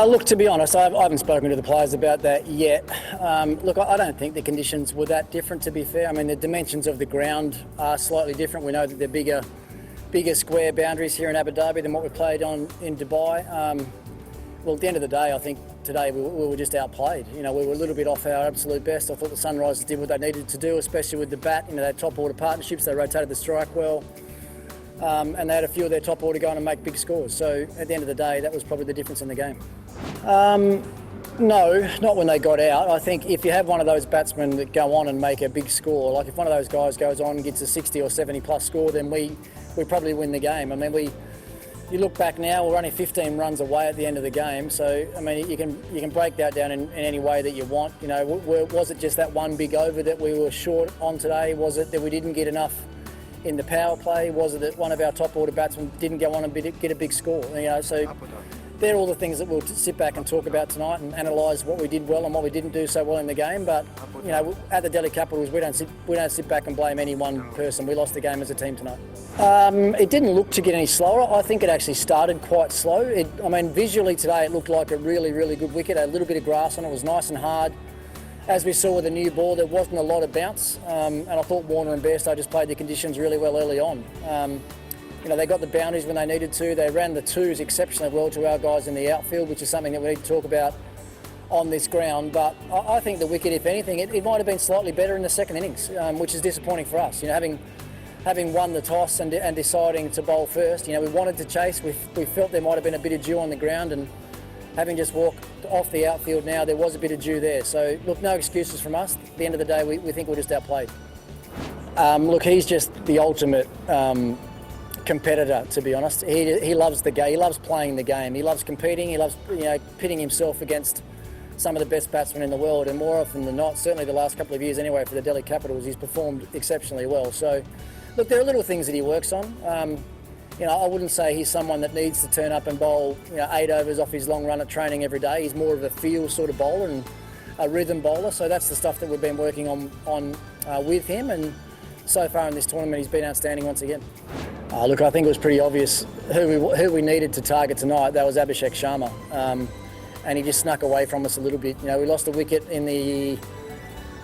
Look, to be honest, I haven't spoken to the players about that yet. Look, I don't think the conditions were that different, to be fair. I mean, the dimensions of the ground are slightly different. We know that they're bigger square boundaries here in Abu Dhabi than what we played on in Dubai. Well, at the end of the day, I think today we were just outplayed. You know, we were a little bit off our absolute best. I thought the Sunrisers did what they needed to do, especially with the bat. You know, they had top order partnerships, they rotated the strike well. And they had a few of their top order going and make big scores. So at the end of the day, that was probably the difference in the game. No, not when they got out. I think if you have one of those batsmen that go on and make a big score, like if one of those guys goes on and gets a 60 or 70 plus score, then we probably win the game. I mean, you look back now, we're only 15 runs away at the end of the game. So, I mean, you can break that down in any way that you want. You know, was it just that one big over that we were short on today? Was it that we didn't get enough in the power play? Was it that one of our top order batsmen didn't go on and get a big score? You know, so they're all the things that we'll sit back and talk about tonight and analyse what we did well and what we didn't do so well in the game. But you know, at the Delhi Capitals, we don't sit back and blame any one person. We lost the game as a team tonight. It didn't look to get any slower. I think it actually started quite slow. I mean, visually today, it looked like a really, really good wicket. A little bit of grass on it. It was nice and hard. As we saw with the new ball, there wasn't a lot of bounce, and I thought Warner and Bairstow just played the conditions really well early on. You know, they got the boundaries when they needed to. They ran the twos exceptionally well to our guys in the outfield, which is something that we need to talk about on this ground. But I think the wicket, if anything, it might have been slightly better in the second innings, which is disappointing for us. You know, having won the toss and deciding to bowl first, you know, we wanted to chase. We felt there might have been a bit of dew on the ground, and having just walked off the outfield now, there was a bit of dew there. So, look, no excuses from us. At the end of the day, we think we're just outplayed. Look, he's just the ultimate competitor, to be honest. He loves the game. He loves playing the game. He loves competing. He loves, you know, pitting himself against some of the best batsmen in the world. And more often than not, certainly the last couple of years anyway, for the Delhi Capitals, he's performed exceptionally well. So, look, there are little things that he works on. You know, I wouldn't say he's someone that needs to turn up and bowl, you know, 8 overs off his long run at training every day. He's more of a feel sort of bowler and a rhythm bowler. So that's the stuff that we've been working on with him. And so far in this tournament, he's been outstanding once again. Look, I think it was pretty obvious who we needed to target tonight. That was Abhishek Sharma. And he just snuck away from us a little bit. You know, we lost a wicket in the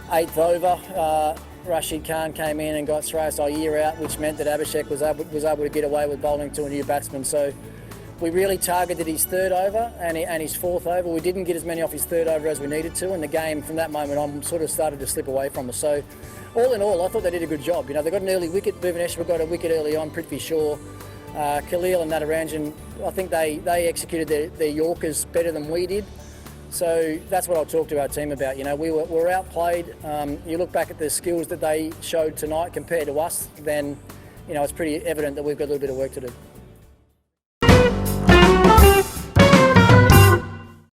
8th over. Rashid Khan came in and got Shreyas Iyer out, which meant that Abhishek was able to get away with bowling to a new batsman. So we really targeted his 3rd over and his 4th over. We didn't get as many off his 3rd over as we needed to, and the game from that moment on sort of started to slip away from us. So all in all, I thought they did a good job. You know, they got an early wicket. Bhuvaneshwar got a wicket early on, Prithvi Shaw. Khalil and Natarajan, I think they executed their Yorkers better than we did. So that's what I'll talk to our team about. You know, we were outplayed. You look back at the skills that they showed tonight compared to us, then, you know, it's pretty evident that we've got a little bit of work to do.